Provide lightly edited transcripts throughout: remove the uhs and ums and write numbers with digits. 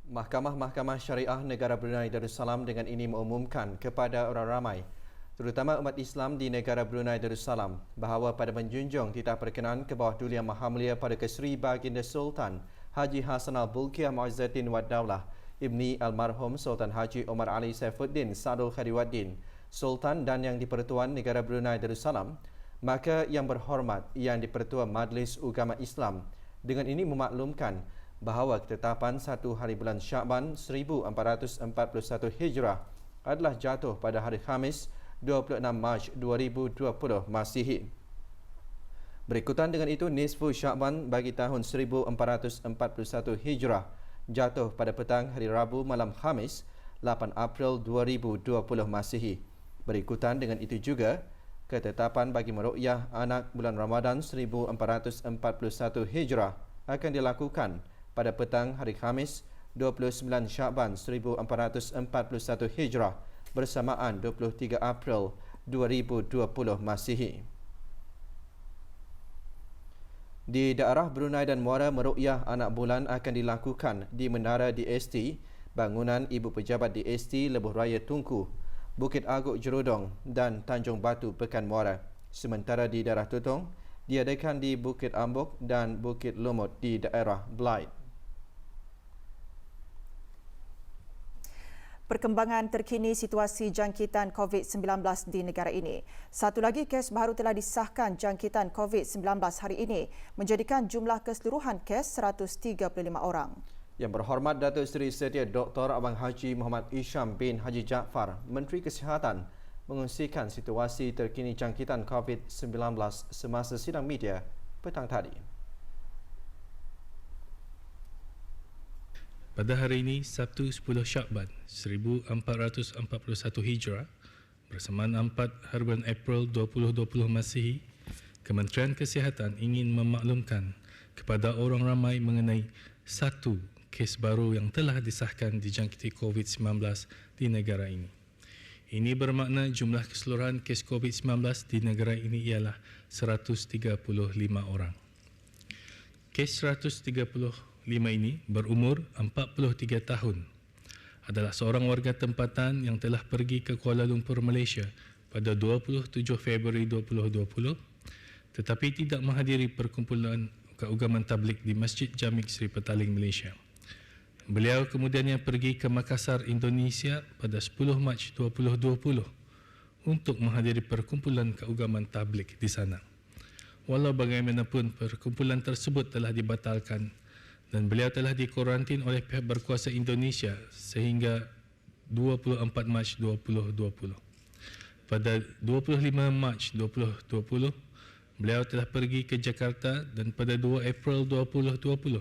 Mahkamah Syariah Negara Brunei Darussalam dengan ini mengumumkan kepada orang ramai, terutama umat Islam di negara Brunei Darussalam, bahawa pada menjunjung titah perkenaan ke bawah Duli Yang Maha Mulia pada Kesri Baginda Sultan Haji Hassanal Bolkiah Muizzaddin Wad Daulah, Ibni Almarhum Sultan Haji Omar Ali Saifuddin Sadul Khadiwaddin, Sultan dan Yang di-Pertuan Negara Brunei Darussalam, maka Yang Berhormat Yang di-Pertua Majlis Ugama Islam dengan ini memaklumkan bahawa ketetapan 1 hari bulan Syakban 1441 Hijrah adalah jatuh pada hari Khamis 26 Mac 2020 Masihi. Berikutan dengan itu, Nisfu Syakban bagi tahun 1441 Hijrah jatuh pada petang hari Rabu malam Khamis 8 April 2020 Masihi. Berikutan dengan itu juga, ketetapan bagi meruqyah anak bulan Ramadan 1441 Hijrah akan dilakukan pada petang hari Khamis 29 Syakban 1441 Hijrah bersamaan 23 April 2020 Masihi. Di daerah Brunei dan Muara, meruqyah anak bulan akan dilakukan di Menara DST, bangunan Ibu Pejabat DST Lebuh Raya Tunku, Bukit Aguk Jerudong dan Tanjung Batu Pekan Muara. Sementara di daerah Tutong diadakan di Bukit Ambuk dan Bukit Lumut di daerah Blight. Perkembangan terkini situasi jangkitan COVID-19 di negara ini. Satu lagi kes baru telah disahkan jangkitan COVID-19 hari ini, menjadikan jumlah keseluruhan kes 135 orang. Yang Berhormat Datuk Seri Setia Dr. Abang Haji Muhammad Isham bin Haji Jaafar, Menteri Kesihatan, mengungsikan situasi terkini jangkitan COVID-19 semasa sidang media petang tadi. Pada hari ini, Sabtu 10 Syakban 1441 Hijrah, bersamaan 4 hari bulan April 2020 Masihi, Kementerian Kesihatan ingin memaklumkan kepada orang ramai mengenai satu kes baru yang telah disahkan dijangkiti COVID-19 di negara ini. Ini bermakna jumlah keseluruhan kes COVID-19 di negara ini ialah 135 orang. Kes 135 ini berumur 43 tahun. Adalah seorang warga tempatan yang telah pergi ke Kuala Lumpur, Malaysia pada 27 Februari 2020 tetapi tidak menghadiri perkumpulan keagamaan tabligh di Masjid Jamik Seri Petaling, Malaysia. Beliau kemudian yang pergi ke Makassar, Indonesia pada 10 Mac 2020 untuk menghadiri perkumpulan keagamaan tabligh di sana. Walau bagaimanapun, perkumpulan tersebut telah dibatalkan dan beliau telah dikuarantin oleh pihak berkuasa Indonesia sehingga 24 Mac 2020. Pada 25 Mac 2020, beliau telah pergi ke Jakarta dan pada 2 April 2020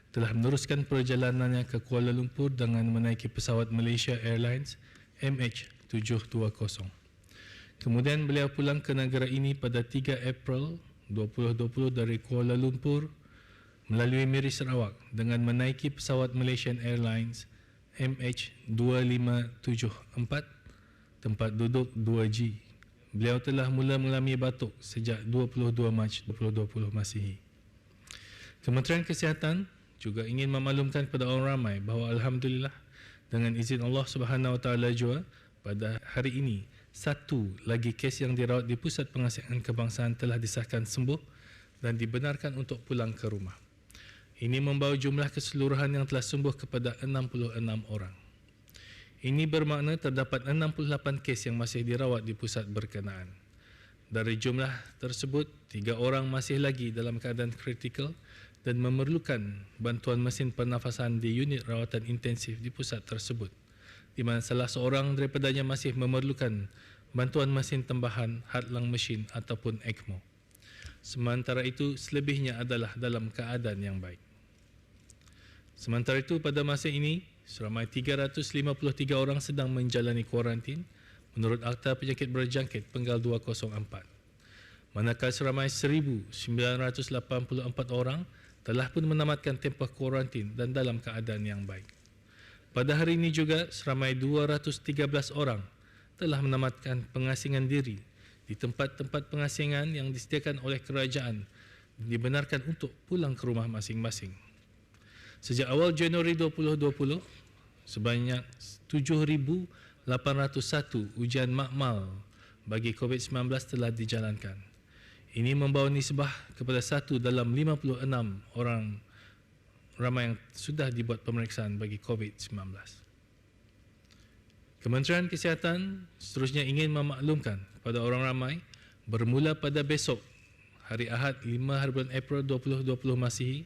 telah meneruskan perjalanannya ke Kuala Lumpur dengan menaiki pesawat Malaysia Airlines MH720. Kemudian beliau pulang ke negara ini pada 3 April 2020 dari Kuala Lumpur melalui Miri Sarawak dengan menaiki pesawat Malaysian Airlines MH2574 tempat duduk 2G. Beliau telah mula mengalami batuk sejak 22 Mac 2020 Masihi. Kementerian Kesihatan juga ingin memaklumkan kepada orang ramai bahawa alhamdulillah dengan izin Allah Subhanahu Wa Taala jua pada hari ini satu lagi kes yang dirawat di Pusat Pengasihan Kebangsaan telah disahkan sembuh dan dibenarkan untuk pulang ke rumah. Ini membawa jumlah keseluruhan yang telah sembuh kepada 66 orang. Ini bermakna terdapat 68 kes yang masih dirawat di pusat berkenaan. Dari jumlah tersebut, 3 orang masih lagi dalam keadaan kritikal dan memerlukan bantuan mesin pernafasan di unit rawatan intensif di pusat tersebut, di mana salah seorang daripadanya masih memerlukan bantuan mesin tambahan heart-lung machine ataupun ECMO. Sementara itu, selebihnya adalah dalam keadaan yang baik. Sementara itu, pada masa ini, seramai 353 orang sedang menjalani kuarantin menurut Akta Penyakit Berjangkit Penggal 204. Manakala seramai 1,984 orang telah pun menamatkan tempoh kuarantin dan dalam keadaan yang baik. Pada hari ini juga, seramai 213 orang telah menamatkan pengasingan diri di tempat-tempat pengasingan yang disediakan oleh kerajaan dan dibenarkan untuk pulang ke rumah masing-masing. Sejak awal Januari 2020, sebanyak 7,801 ujian makmal bagi COVID-19 telah dijalankan. Ini membawa nisbah kepada 1 dalam 56 orang ramai yang sudah dibuat pemeriksaan bagi COVID-19. Kementerian Kesihatan seterusnya ingin memaklumkan kepada orang ramai bermula pada besok, hari Ahad 5 April 2020 Masihi,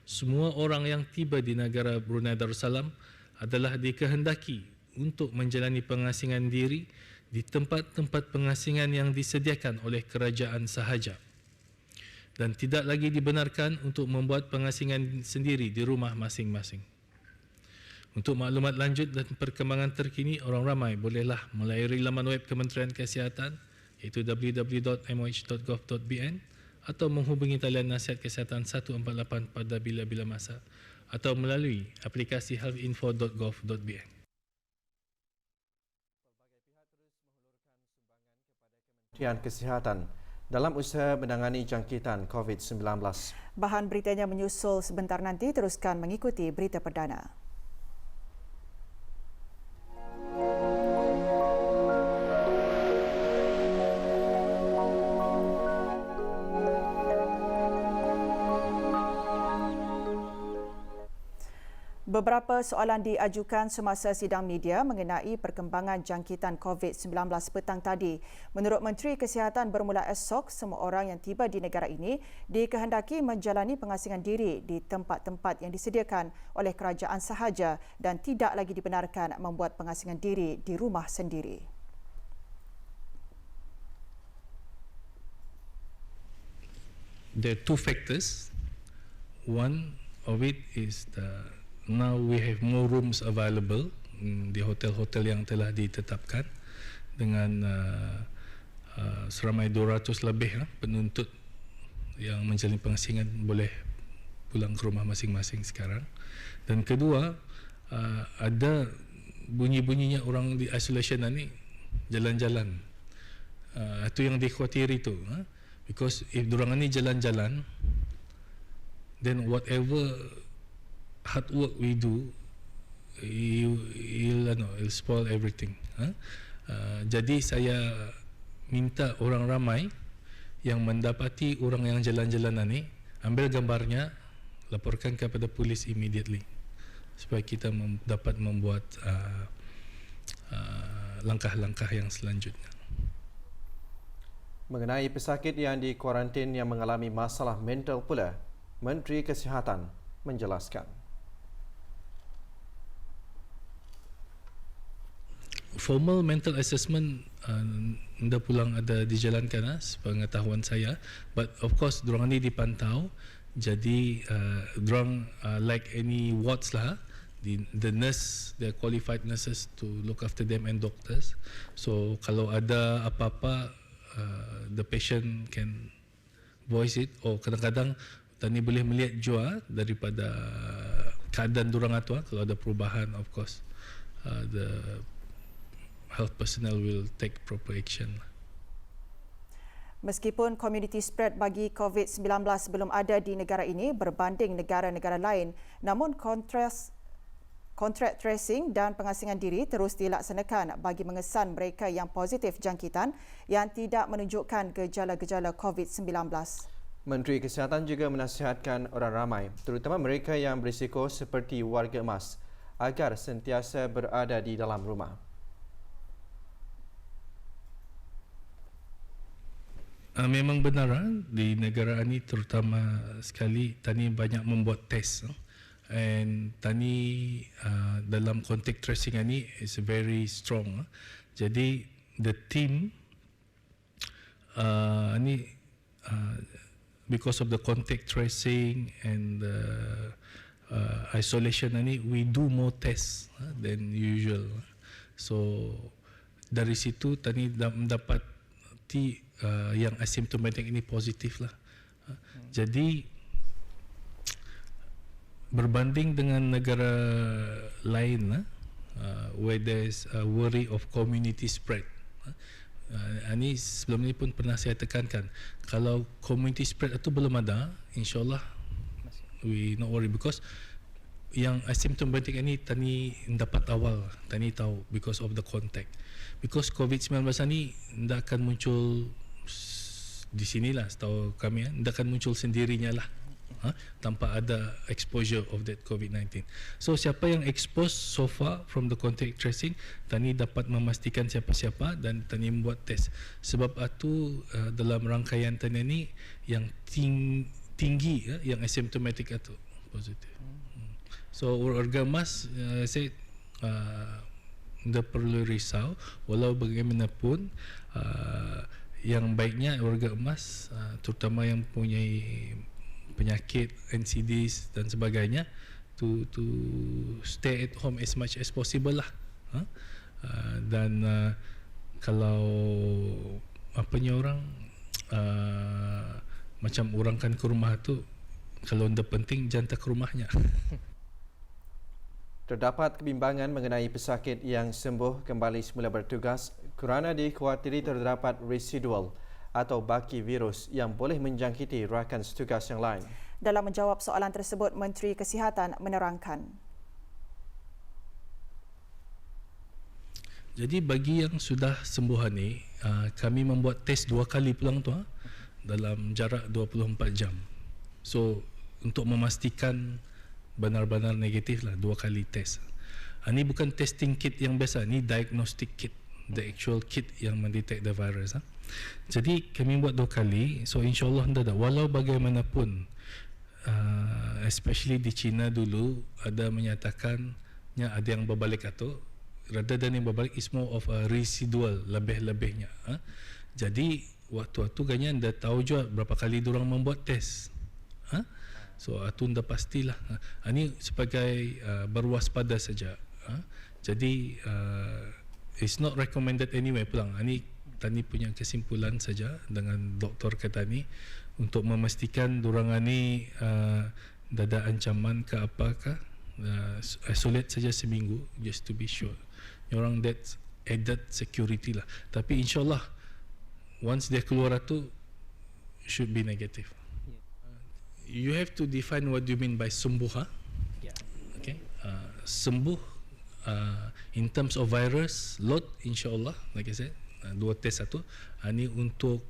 semua orang yang tiba di negara Brunei Darussalam adalah dikehendaki untuk menjalani pengasingan diri di tempat-tempat pengasingan yang disediakan oleh kerajaan sahaja dan tidak lagi dibenarkan untuk membuat pengasingan sendiri di rumah masing-masing. Untuk maklumat lanjut dan perkembangan terkini, orang ramai bolehlah melayari laman web Kementerian Kesihatan iaitu www.moh.gov.bn atau menghubungi talian nasihat kesihatan 148 pada bila-bila masa atau melalui aplikasi healthinfo.gov.bn. Kementerian Kesihatan dalam usaha menangani jangkitan COVID-19. Bahan beritanya menyusul sebentar nanti, teruskan mengikuti berita perdana. Beberapa soalan diajukan semasa sidang media mengenai perkembangan jangkitan COVID-19 petang tadi. Menurut Menteri Kesihatan, bermula esok, semua orang yang tiba di negara ini dikehendaki menjalani pengasingan diri di tempat-tempat yang disediakan oleh kerajaan sahaja dan tidak lagi dibenarkan membuat pengasingan diri di rumah sendiri. There are two factors. One of it is now we have more rooms available di hotel-hotel yang telah ditetapkan dengan seramai 200 lebih penuntut yang menjalani pengasingan boleh pulang ke rumah masing-masing sekarang. Dan kedua, ada bunyi-bunyinya orang di isolation ni jalan-jalan. Itu yang dikhawatiri tu. Because if diorang ni jalan-jalan, then whatever hard work we do, it'll spoil everything. Jadi saya minta orang ramai yang mendapati orang yang jalan-jalan ni, ambil gambarnya, laporkan kepada polis immediately supaya kita dapat membuat langkah-langkah yang selanjutnya. Mengenai pesakit yang dikuarantin yang mengalami masalah mental pula, Menteri Kesihatan menjelaskan. Formal mental assessment dah pulang ada dijalankan sepengetahuan saya, but of course dorang ni dipantau, jadi dorang like any wards lah, the nurse, the qualified nurses to look after them and doctors. So kalau ada apa-apa, the patient can voice it, or kadang-kadang tani boleh melihat jua daripada keadaan dorang tu, kalau ada perubahan, of course the health personnel will take proper action. Meskipun community spread bagi COVID-19 belum ada di negara ini berbanding negara-negara lain, namun kontrak tracing dan pengasingan diri terus dilaksanakan bagi mengesan mereka yang positif jangkitan yang tidak menunjukkan gejala-gejala COVID-19. Menteri Kesihatan juga menasihatkan orang ramai, terutama mereka yang berisiko seperti warga emas, agar sentiasa berada di dalam rumah. Memang benar di negara ini terutama sekali tani banyak membuat test, and tani dalam contact tracing ini is very strong. Jadi the team ini because of the contact tracing and the isolation ini, we do more tests than usual. So dari situ tani mendapat yang asymptomatic ini positif lah. Jadi berbanding dengan negara lain where there is a worry of community spread, ini sebelum ini pun pernah saya tekankan, kalau community spread itu belum ada, insyaAllah we not worry, because yang asymptomatic ini tani dapat awal, tani tahu because of the contact. Because COVID-19 ni tidak akan muncul di sinilah, setahu kami tidak akan muncul sendirinya lah, tanpa ada exposure of that COVID-19. So siapa yang expose so far from the contact tracing, tani dapat memastikan siapa-siapa dan tani membuat test. Sebab itu dalam rangkaian tani ni yang tinggi yang asymptomatic itu positif. So warga emas saya tidak perlu risau, walau bagaimanapun yang baiknya warga emas terutama yang punyai penyakit NCDs dan sebagainya to stay at home as much as possible lah. Dan kalau apanya orang macam orangkan ke rumah tu, kalau tidak penting jangan ke rumahnya. Terdapat kebimbangan mengenai pesakit yang sembuh kembali semula bertugas kerana dikhawatiri terdapat residual atau baki virus yang boleh menjangkiti rakan setugas yang lain. Dalam menjawab soalan tersebut, Menteri Kesihatan menerangkan. Jadi bagi yang sudah sembuh ni, kami membuat test 2 kali pulang tu dalam jarak 24 jam. So untuk memastikan benar-benar negatif lah, 2 kali test. Ini bukan testing kit yang biasa, ni diagnostic kit, the actual kit yang mendetect the virus. Jadi kami buat 2 kali, so insyaAllah tidak ada. Walau bagaimanapun, especially di China dulu, ada menyatakannya ada yang berbalik atau rather than yang berbalik is more of a residual, lebih-lebihnya. Jadi waktu-waktu ganyan dah tahu juga berapa kali diorang membuat test. So itu dah pastilah. Ini sebagai berwaspada saja. Jadi it's not recommended anyway pulang. Ini tani punya kesimpulan saja dengan doktor kata ni untuk memastikan diorang ni dah ada ancaman ke apakah. Isolate saja seminggu just to be sure. Orang that's added security lah. Tapi insyaAllah once dia keluar tu should be negative. You have to define what you mean by sembuh. Okay. Sembuh in terms of virus load, insyaAllah, like I said, 2 test satu. Ini untuk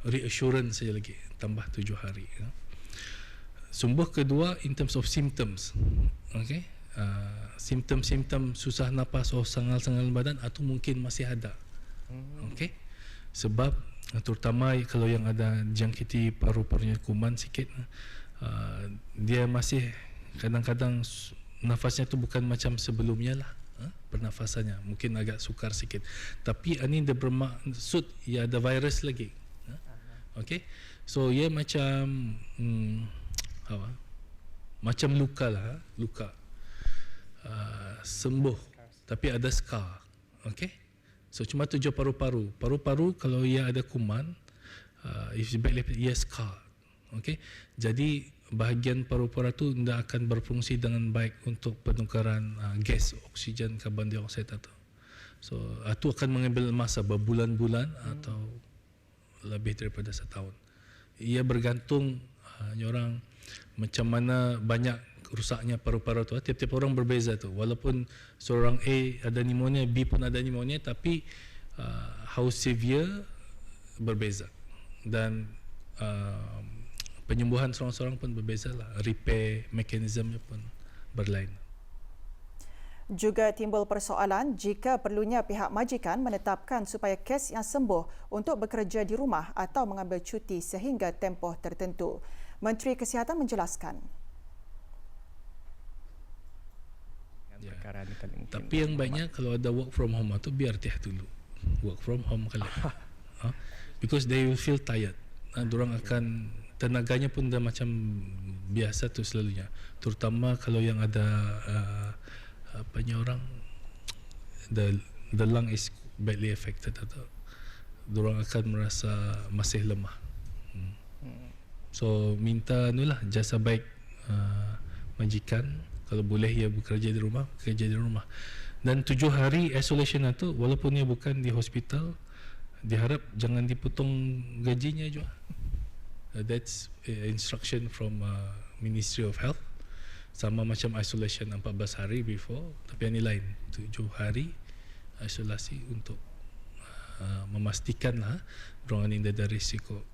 reassurance saja lagi, tambah 7 hari. Sembuh kedua in terms of symptoms. Okay. Simptom-simptom susah napas atau sangal-sangal badan atau mungkin masih ada. Okay. Sebab terutama kalau yang ada jangkiti paru-parunya kuman sikit, dia masih kadang-kadang nafasnya tu bukan macam sebelumnya lah, pernafasannya mungkin agak sukar sikit, tapi ini dia bermaksud ia ada virus lagi. Okay, so ia macam macam luka lah, luka sembuh tapi ada scar. Okay. So cuma tujuh paru-paru. Paru-paru kalau ia ada kuman, if you back ia scar. Okay. Jadi bahagian paru-paru itu tidak akan berfungsi dengan baik untuk penukaran gas oksigen karbon dioksida itu. So itu akan mengambil masa berbulan-bulan atau lebih daripada setahun. Ia bergantung orang macam mana banyak rusaknya paru-paru tu. Tiap-tiap orang berbeza tu. Walaupun seorang A ada pneumonia, B pun ada pneumonia, tapi how severe berbeza. Dan penyembuhan seorang-seorang pun berbeza lah. Repair mekanismnya pun berlain. Juga timbul persoalan jika perlunya pihak majikan menetapkan supaya kes yang sembuh untuk bekerja di rumah atau mengambil cuti sehingga tempoh tertentu. Menteri Kesihatan menjelaskan. Ya. Tapi yang baiknya kalau ada work from home tu biar dia dulu work from home kali. Because they will feel tired. Diorang akan tenaganya pun dah macam biasa tu selalunya. Terutama kalau yang ada apanya orang the lung is badly affected atau diorang akan merasa masih lemah. So minta itulah jasa baik majikan. Kalau boleh ia bekerja di rumah, bekerja di rumah. Dan 7 hari isolation itu, walaupun ia bukan di hospital, diharap jangan dipotong gajinya juga. That's instruction from Ministry of Health. sama macam isolation 14 hari before, tapi yang ini lain, 7 hari isolasi untuk memastikanlah orang ini ada risiko.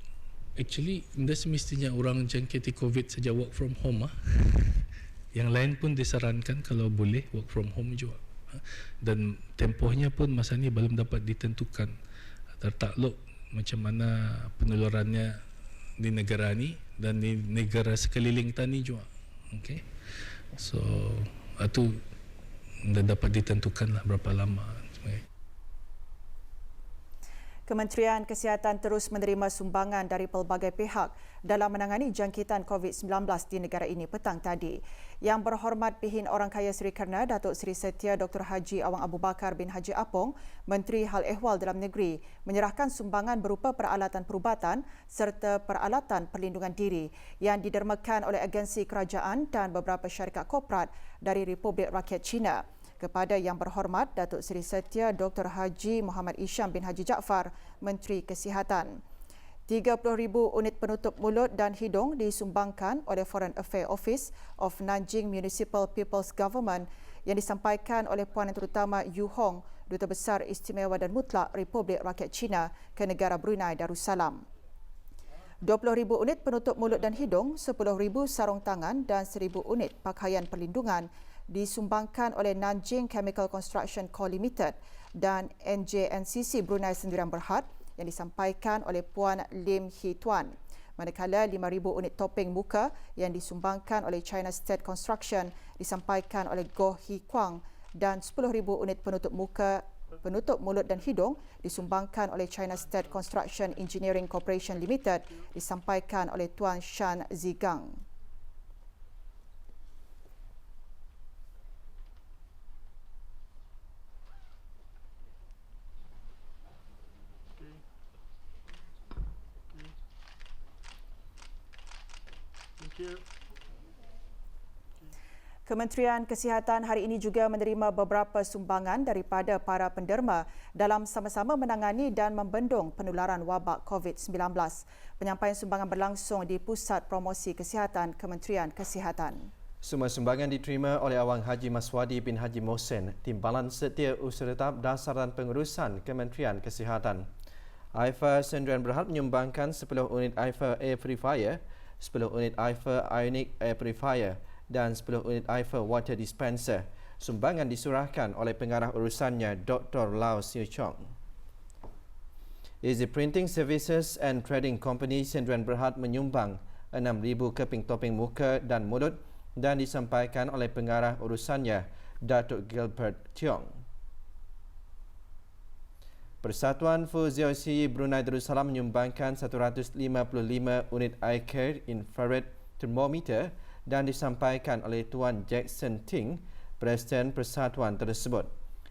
Actually, dah semestinya orang jangkiti COVID saja work from home. Yang lain pun disarankan kalau boleh work from home juga. Dan tempohnya pun masa ni belum dapat ditentukan. Tertakluk macam mana penularannya di negara ni dan di negara sekeliling tani juga. Okay. So, itu dah dapat ditentukan lah berapa lama. Kementerian Kesihatan terus menerima sumbangan dari pelbagai pihak dalam menangani jangkitan COVID-19 di negara ini petang tadi. Yang berhormat Pihin Orang Kaya Seri Kerna Datuk Seri Setia Dr. Haji Awang Abu Bakar bin Haji Apong, Menteri Hal Ehwal Dalam Negeri, menyerahkan sumbangan berupa peralatan perubatan serta peralatan perlindungan diri yang didermakan oleh agensi kerajaan dan beberapa syarikat korporat dari Republik Rakyat China. Kepada Yang Berhormat Datuk Seri Setia Dr. Haji Muhammad Isham bin Haji Jaafar, Menteri Kesihatan. 30,000 unit penutup mulut dan hidung disumbangkan oleh Foreign Affairs Office of Nanjing Municipal People's Government yang disampaikan oleh Puan Yang Terutama Yu Hong, Duta Besar Istimewa dan Mutlak Republik Rakyat China ke negara Brunei Darussalam. 20,000 unit penutup mulut dan hidung, 10,000 sarung tangan dan 1,000 unit pakaian perlindungan disumbangkan oleh Nanjing Chemical Construction Co Limited dan NJNCC Brunei Sendirian Berhad yang disampaikan oleh Puan Lim Hee Tuan. Manakala 5,000 unit topeng muka yang disumbangkan oleh China State Construction disampaikan oleh Goh Hee Kwang dan 10,000 unit penutup muka, penutup mulut dan hidung disumbangkan oleh China State Construction Engineering Corporation Limited disampaikan oleh Tuan Shan Zigang. Kementerian Kesihatan hari ini juga menerima beberapa sumbangan daripada para penderma dalam sama-sama menangani dan membendung penularan wabak COVID-19. Penyampaian sumbangan berlangsung di Pusat Promosi Kesihatan Kementerian Kesihatan. Semua sumbangan diterima oleh Awang Haji Maswadi bin Haji Mohsen, Timbalan Setia Usaharatap Dasar dan Pengurusan Kementerian Kesihatan. AIFA Sendirian Berhad menyumbangkan 10 unit AIFA Air Purifier, 10 unit AIFA Ionic Air Purifier dan 10 unit AIFA Water Dispenser. Sumbangan disurahkan oleh pengarah urusannya Dr. Lau Siu Chong. Easy Printing Services and Trading Company Sendirian Berhad menyumbang 6,000 keping topeng muka dan mulut dan disampaikan oleh pengarah urusannya Datuk Gilbert Tiong. Persatuan Fusiosi Brunei Darussalam menyumbangkan 155 unit eye care infrared thermometer dan disampaikan oleh Tuan Jackson Ting, Presiden Persatuan tersebut.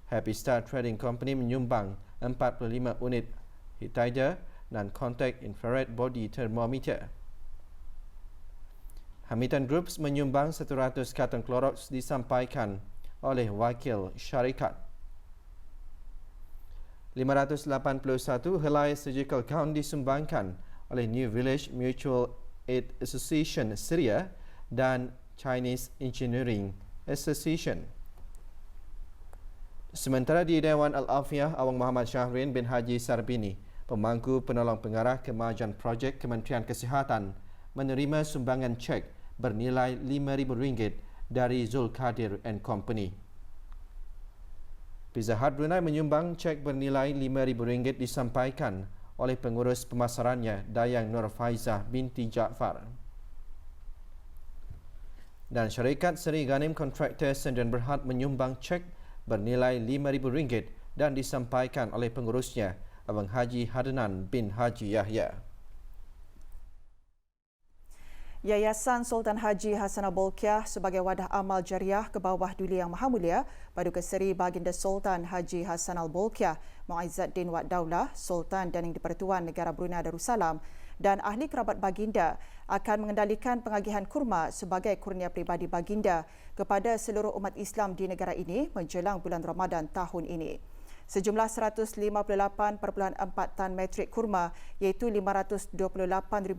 Happy Star Trading Company menyumbang 45 unit Hitider dan contact infrared body thermometer. Hamilton Groups menyumbang 100 karton Clorox disampaikan oleh wakil syarikat. 581 helai surgical gown disumbangkan oleh New Village Mutual Aid Association Syria dan Chinese Engineering Association. Sementara di Dewan Al-Afiah, Awang Muhammad Syahrin bin Haji Sarbini, pemangku penolong pengarah kemajuan projek Kementerian Kesihatan, menerima sumbangan cek bernilai RM5,000 dari Zulkadir and Company. Pizza Hut Brunei menyumbang cek bernilai RM5,000 disampaikan oleh pengurus pemasarannya Dayang Nur Faizah binti Jaafar. Dan syarikat Seri Ghanim Kontraktor Sendirian Berhad menyumbang cek bernilai RM5,000 dan disampaikan oleh pengurusnya Abang Haji Hadnan bin Haji Yahya. Yayasan Sultan Haji Hassanal Bolkiah sebagai wadah amal jariah ke bawah Duli Yang Maha Mulia Paduka Seri Baginda Sultan Haji Hassanal Bolkiah Muizzaddin Wad Daulah Sultan dan Yang di-Pertuan Negara Brunei Darussalam dan ahli kerabat Baginda akan mengendalikan pengagihan kurma sebagai kurnia peribadi Baginda kepada seluruh umat Islam di negara ini menjelang bulan Ramadan tahun ini. Sejumlah 158.4 tan metrik kurma iaitu 528,000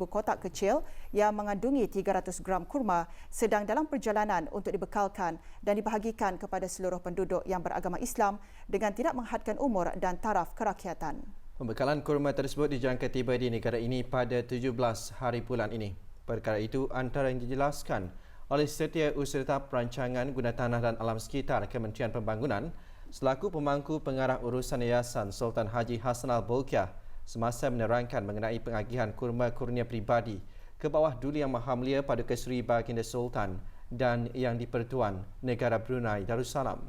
kotak kecil yang mengandungi 300 gram kurma sedang dalam perjalanan untuk dibekalkan dan dibahagikan kepada seluruh penduduk yang beragama Islam dengan tidak menghadkan umur dan taraf kerakyatan. Pembekalan kurma tersebut dijangka tiba di negara ini pada 17 hari bulan ini. Perkara itu antara yang dijelaskan oleh Setiausaha Perancangan Guna Tanah dan Alam Sekitar Kementerian Pembangunan selaku pemangku pengarah urusan Yayasan Sultan Haji Hassanal Bolkiah semasa menerangkan mengenai pengagihan kurma kurnia pribadi ke bawah Duli Yang Maha Mulia Paduka Seri Baginda Sultan dan Yang di-Pertuan Negara Brunei Darussalam.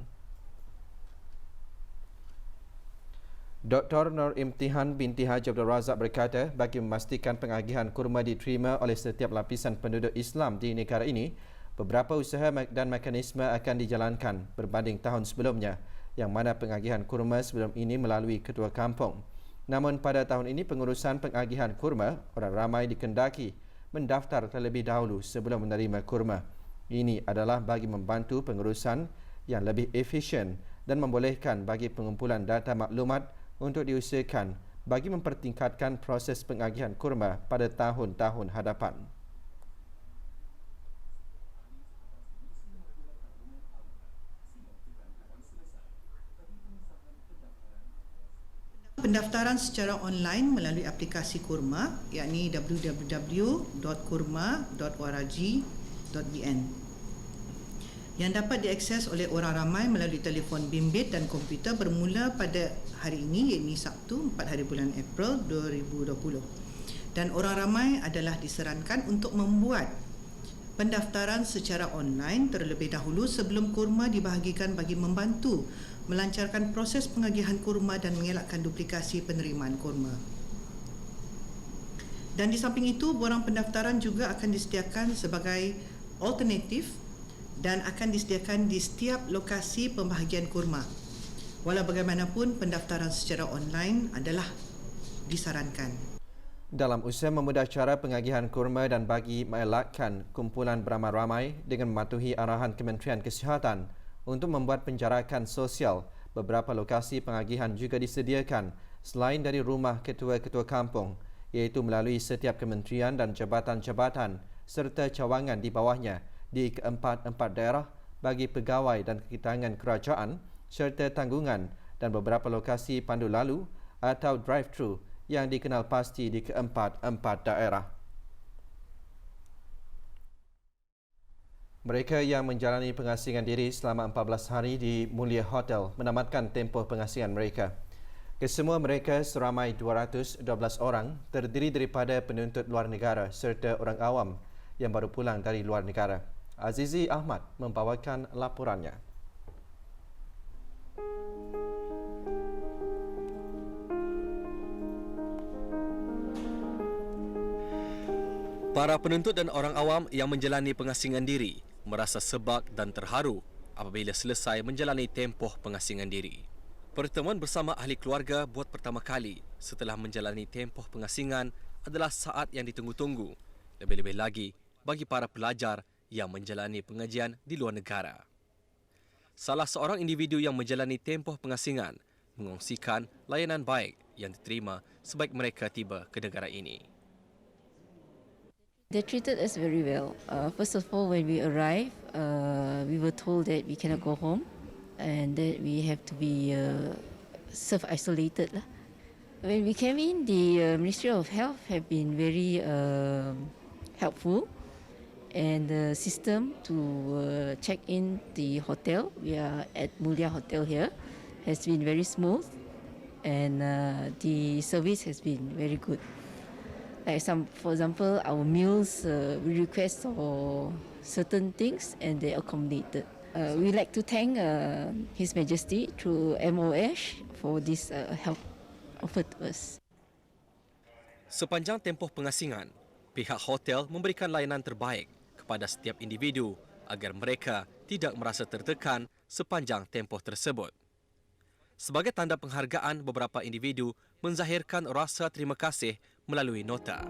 Dr. Nur Imtihan binti Haji Abdul Razak berkata bagi memastikan pengagihan kurma diterima oleh setiap lapisan penduduk Islam di negara ini, beberapa usaha dan mekanisme akan dijalankan berbanding tahun sebelumnya yang mana pengagihan kurma sebelum ini melalui ketua kampung. Namun pada tahun ini pengurusan pengagihan kurma orang ramai dikendaki mendaftar terlebih dahulu sebelum menerima kurma. Ini adalah bagi membantu pengurusan yang lebih efisien dan membolehkan bagi pengumpulan data maklumat untuk diusahakan bagi mempertingkatkan proses pengagihan kurma pada tahun-tahun hadapan. Pendaftaran secara online melalui aplikasi Kurma yakni www.kurma.org.bn yang dapat diakses oleh orang ramai melalui telefon bimbit dan komputer bermula pada hari ini iaitu Sabtu 4 hari bulan April 2020. Dan orang ramai adalah disarankan untuk membuat pendaftaran secara online terlebih dahulu sebelum kurma dibahagikan bagi membantu melancarkan proses pengagihan kurma dan mengelakkan duplikasi penerimaan kurma. Dan di samping itu, borang pendaftaran juga akan disediakan sebagai alternatif dan akan disediakan di setiap lokasi pembahagian kurma. Walau bagaimanapun, pendaftaran secara online adalah disarankan. Dalam usaha memudah cara pengagihan kurma dan bagi mengelakkan kumpulan beramai-ramai dengan mematuhi arahan Kementerian Kesihatan untuk membuat penjarakan sosial, beberapa lokasi pengagihan juga disediakan selain dari rumah ketua-ketua kampung, iaitu melalui setiap kementerian dan jabatan-jabatan serta cawangan di bawahnya di keempat-empat daerah bagi pegawai dan kekitangan kerajaan serta tanggungan dan beberapa lokasi pandu lalu atau drive-thru yang dikenal pasti di keempat-empat daerah. Mereka yang menjalani pengasingan diri selama 14 hari di Mulia Hotel menamatkan tempoh pengasingan mereka. Kesemua mereka seramai 212 orang terdiri daripada penuntut luar negara serta orang awam yang baru pulang dari luar negara. Azizi Ahmad membawakan laporannya. Para penuntut dan orang awam yang menjalani pengasingan diri merasa sebab dan terharu apabila selesai menjalani tempoh pengasingan diri. Pertemuan bersama ahli keluarga buat pertama kali setelah menjalani tempoh pengasingan adalah saat yang ditunggu-tunggu, lebih-lebih lagi bagi para pelajar yang menjalani pengajian di luar negara. Salah seorang individu yang menjalani tempoh pengasingan mengongsikan layanan baik yang diterima sebaik mereka tiba ke negara ini. They treated us very well. First of all, when we arrived, we were told that we cannot go home and that we have to be self-isolated. When we came in, the Ministry of Health have been very helpful, and the system to check in the hotel, we are at Mulia Hotel here, has been very smooth, and the service has been very good. Like for example, our meals, we request for certain things and they accommodated. We like to thank His Majesty through MOH for this help offered to us. Sepanjang tempoh pengasingan, pihak hotel memberikan layanan terbaik kepada setiap individu agar mereka tidak merasa tertekan sepanjang tempoh tersebut. Sebagai tanda penghargaan, beberapa individu menzahirkan rasa terima kasih melalui nota.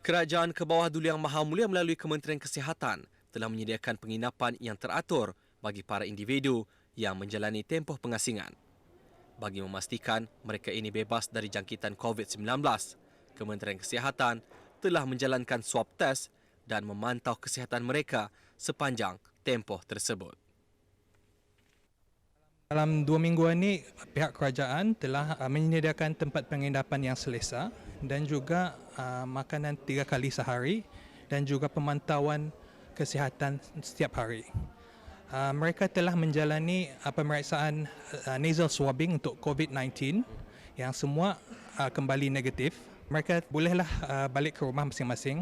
Kerajaan ke bawah Duli Yang Maha Mulia melalui Kementerian Kesihatan telah menyediakan penginapan yang teratur bagi para individu yang menjalani tempoh pengasingan. Bagi memastikan mereka ini bebas dari jangkitan COVID-19, Kementerian Kesihatan telah menjalankan swab test dan memantau kesihatan mereka sepanjang tempoh tersebut. Dalam 2 minggu ini, pihak kerajaan telah menyediakan tempat penginapan yang selesa dan juga makanan 3 kali sehari dan juga pemantauan kesihatan setiap hari. Mereka telah menjalani pemeriksaan nasal swabbing untuk COVID-19 yang semua kembali negatif. Mereka bolehlah balik ke rumah masing-masing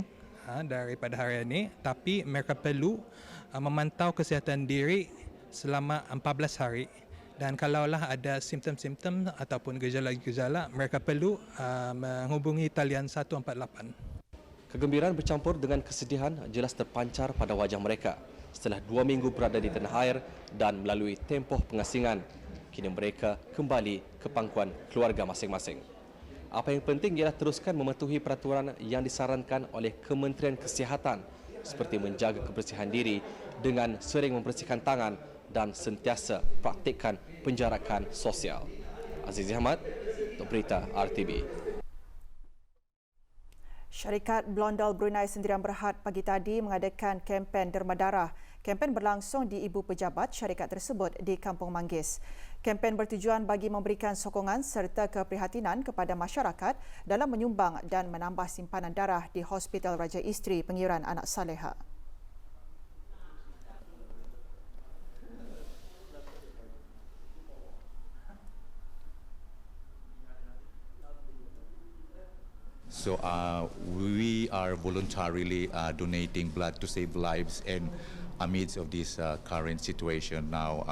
daripada hari ini, tapi mereka perlu memantau kesihatan diri selama 14 hari. Dan kalaulah ada simptom-simptom ataupun gejala-gejala, mereka perlu menghubungi talian 148. Kegembiraan bercampur dengan kesedihan jelas terpancar pada wajah mereka setelah 2 minggu berada di tanah air dan melalui tempoh pengasingan. Kini mereka kembali ke pangkuan keluarga masing-masing. Apa yang penting ialah teruskan mematuhi peraturan yang disarankan oleh Kementerian Kesihatan seperti menjaga kebersihan diri dengan sering membersihkan tangan dan sentiasa praktikkan penjarakan sosial. Azizi Ahmad, untuk berita RTB. Syarikat Blondal Brunei Sendirian Berhad pagi tadi mengadakan kempen derma darah. Kempen berlangsung di Ibu Pejabat syarikat tersebut di Kampung Manggis. Kempen bertujuan bagi memberikan sokongan serta keprihatinan kepada masyarakat dalam menyumbang dan menambah simpanan darah di Hospital Raja Isteri Pengiran Anak Saleha. So we are voluntarily donating blood to save lives, and amidst of this current situation now,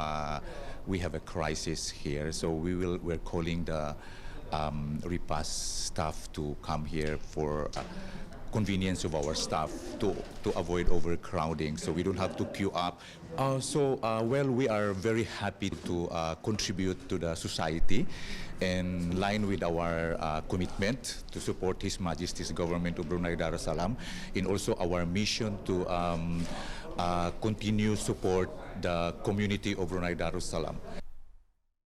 we have a crisis here. So we're calling the RIPAS staff to come here for convenience of our staff to avoid overcrowding, so we don't have to queue up. Well, we are very happy to contribute to the society in line with our commitment to support His Majesty's Government of Brunei Darussalam, and also our mission to continue support the community of Brunei Darussalam.